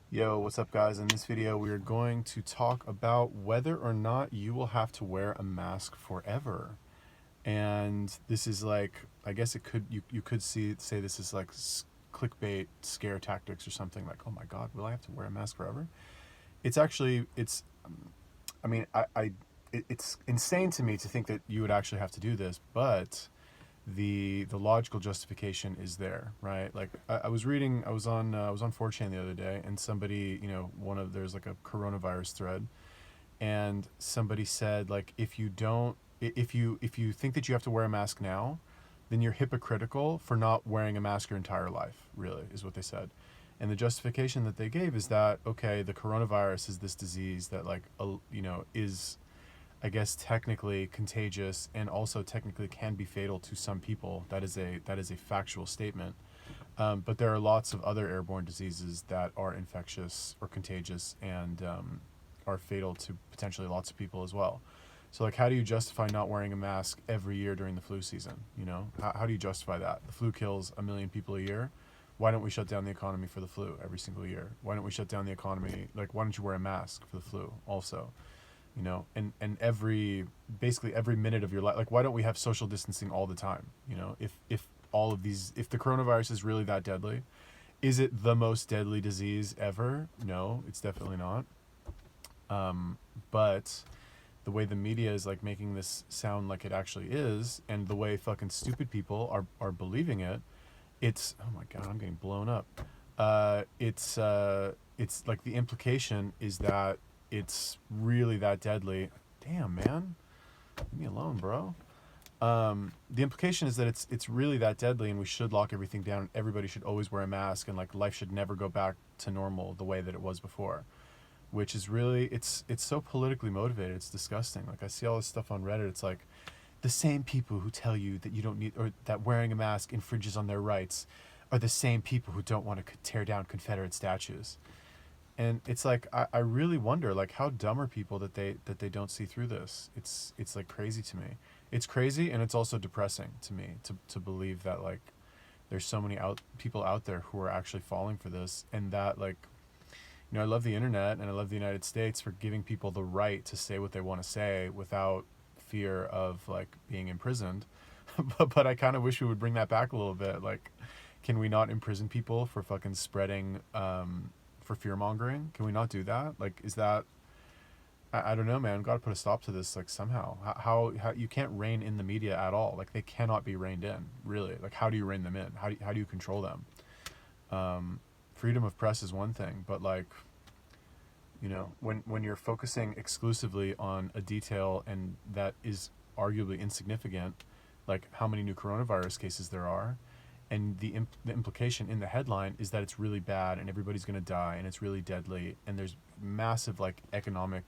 Yo, what's up guys? In this video we are going to talk about whether or not you will have to wear a mask forever. And this is like, I guess it could, you could say this is like clickbait scare tactics or something like, oh my God, will I have to wear a mask forever? It's actually, I mean, it's insane to me to think that you would actually have to do this, but the logical justification is there, right? Like I was reading, I was on 4chan the other day, and somebody, there's like a coronavirus thread, and somebody said like if you think that you have to wear a mask now, then you're hypocritical for not wearing a mask your entire life. Really, is what they said. And the justification that they gave is that okay, the coronavirus is this disease that is, I guess, technically contagious and also technically can be fatal to some people. That is a factual statement. But there are lots of other airborne diseases that are infectious or contagious and are fatal to potentially lots of people as well. So, like, how do you justify not wearing a mask every year during the flu season? How do you justify that? The flu kills a million people a year. Why don't we shut down the economy for the flu every single year? Why don't we shut down the economy? Like, why don't you wear a mask for the flu also? And basically every minute of your life, like, why don't we have social distancing all the time? If all of these, if the coronavirus is really that deadly, is it the most deadly disease ever? No, it's definitely not. But the way the media is like making this sound like it actually is, and the way fucking stupid people are believing it, it's, oh my God, I'm getting blown up. It's like the implication is that it's really that deadly. Damn, man, leave me alone, bro. The implication is that it's really that deadly, and we should lock everything down. Everybody should always wear a mask, and like life should never go back to normal the way that it was before. Which is really, it's so politically motivated. It's disgusting. Like, I see all this stuff on Reddit. It's like the same people who tell you that you don't need, or that wearing a mask infringes on their rights, are the same people who don't want to tear down Confederate statues. And it's like I really wonder, like, how dumb are people that they don't see through this. It's like crazy to me. It's crazy, and it's also depressing to me to believe that like there's so many people out there who are actually falling for this, and that like, I love the internet and I love the United States for giving people the right to say what they want to say without fear of like being imprisoned. But I kind of wish we would bring that back a little bit. Like, can we not imprison people for fucking spreading, for fear mongering? Can we not do that? Like, is that, I don't know, man. Got to put a stop to this, like, somehow. How you can't rein in the media at all. Like, they cannot be reined in, really. Like, how do you rein them in? How do you control them? Freedom of press is one thing, but like, when you're focusing exclusively on a detail and that is arguably insignificant, like how many new coronavirus cases there are, and the implication in the headline is that it's really bad and everybody's going to die and it's really deadly and there's massive like economic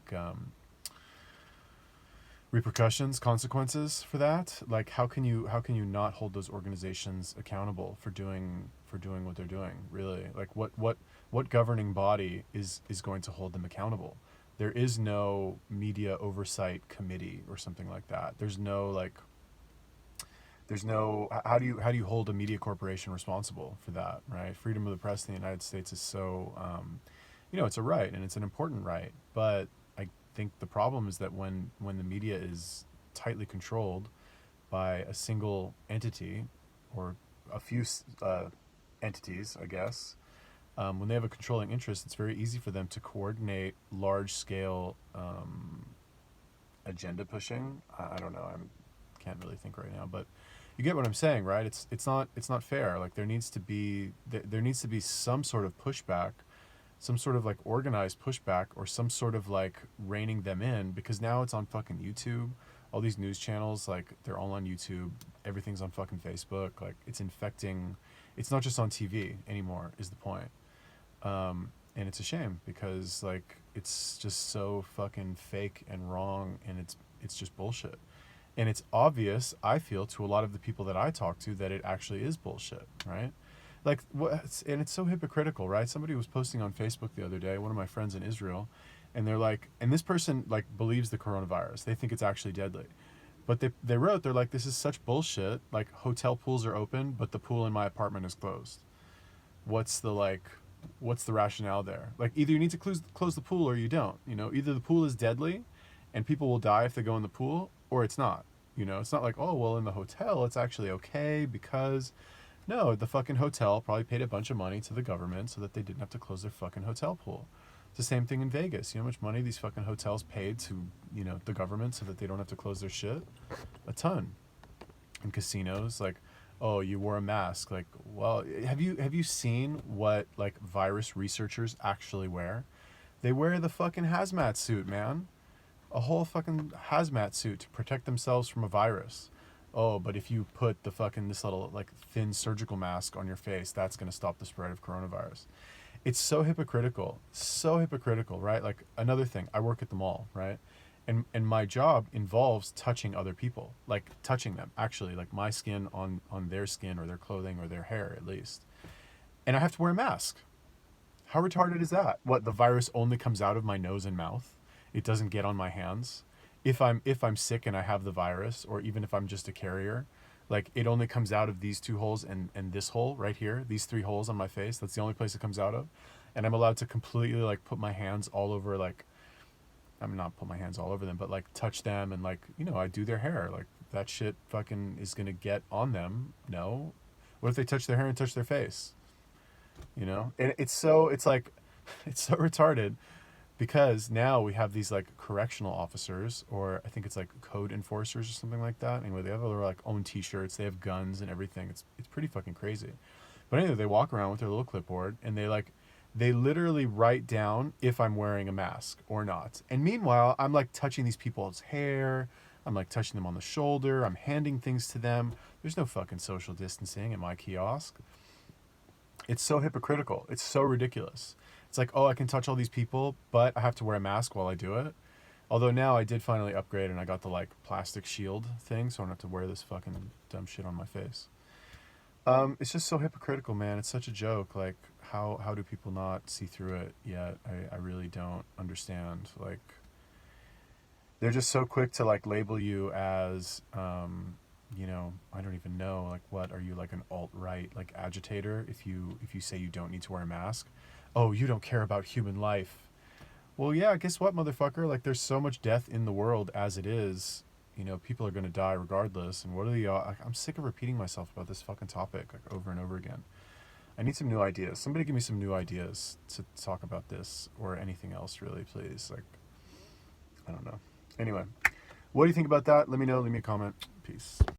repercussions, consequences for that. Like, how can you not hold those organizations accountable for doing what they're doing? Really, like, what governing body is going to hold them accountable? There is no media oversight committee or something like that. There's no how do you hold a media corporation responsible for that, right? Freedom of the press in the United States is so, it's a right and it's an important right, but I think the problem is that when the media is tightly controlled by a single entity or a few entities, I guess, when they have a controlling interest, it's very easy for them to coordinate large scale agenda pushing. I don't know. I can't really think right now, but you get what I'm saying, right? It's not fair. Like, there needs to be some sort of pushback, some sort of like organized pushback, or some sort of like reining them in, because now it's on fucking YouTube. All these news channels, like, they're all on YouTube. Everything's on fucking Facebook. Like, it's infecting. It's not just on TV anymore, is the point. And it's a shame because like it's just so fucking fake and wrong, and it's just bullshit. And it's obvious, I feel, to a lot of the people that I talk to that it actually is bullshit, right? Like, what? And it's so hypocritical, right? Somebody was posting on Facebook the other day, one of my friends in Israel, and they're like, and this person like believes the coronavirus. They think it's actually deadly. But they wrote, they're like, this is such bullshit. Like, hotel pools are open, but the pool in my apartment is closed. What's the like? what's the rationale there? Like, either you need to close the pool or you don't. Either the pool is deadly and people will die if they go in the pool, or it's not. It's not like, oh, well, in the hotel it's actually okay because no, the fucking hotel probably paid a bunch of money to the government so that they didn't have to close their fucking hotel pool. It's the same thing in Vegas. You know how much money these fucking hotels paid to, the government so that they don't have to close their shit? A ton. In casinos, like, oh, you wore a mask. Like, well, have you seen what like virus researchers actually wear? They wear the fucking hazmat suit, man. A whole fucking hazmat suit to protect themselves from a virus. Oh, but if you put the fucking this little like thin surgical mask on your face, that's going to stop the spread of coronavirus. It's so hypocritical, right? Like, another thing, I work at the mall, right? And my job involves touching other people, like touching them, actually, like my skin on their skin or their clothing or their hair at least. And I have to wear a mask. How retarded is that? What, the virus only comes out of my nose and mouth? It doesn't get on my hands. If I'm sick and I have the virus, or even if I'm just a carrier, like, it only comes out of these two holes and this hole right here, these three holes on my face. That's the only place it comes out of. And I'm allowed to completely like put my hands all over, like, I'm not put my hands all over them, but like touch them and like, I do their hair. Like, that shit fucking is gonna get on them. No. What if they touch their hair and touch their face? And it's like, it's so retarded because now we have these like correctional officers, or I think it's like code enforcers or something like that. Anyway, they have their like own t-shirts, they have guns and everything. It's pretty fucking crazy. But anyway, they walk around with their little clipboard and they literally write down if I'm wearing a mask or not. And meanwhile, I'm like touching these people's hair, I'm like touching them on the shoulder, I'm handing things to them. There's no fucking social distancing at my kiosk. It's so hypocritical. It's so ridiculous. It's like, oh, I can touch all these people, but I have to wear a mask while I do it. Although now I did finally upgrade and I got the like plastic shield thing, so I don't have to wear this fucking dumb shit on my face. It's just so hypocritical, man. It's such a joke. Like, how do people not see through it yet? I really don't understand. Like, they're just so quick to like label you as, I don't even know, like, what are you, like an alt-right like agitator if you say you don't need to wear a mask? Oh, you don't care about human life. Well, yeah, guess what, motherfucker? Like, there's so much death in the world as it is. People are going to die regardless. And what are I'm sick of repeating myself about this fucking topic like over and over again. I need some new ideas. Somebody give me some new ideas to talk about this or anything else, really, please. Like, I don't know. Anyway, what do you think about that? Let me know. Leave me a comment. Peace.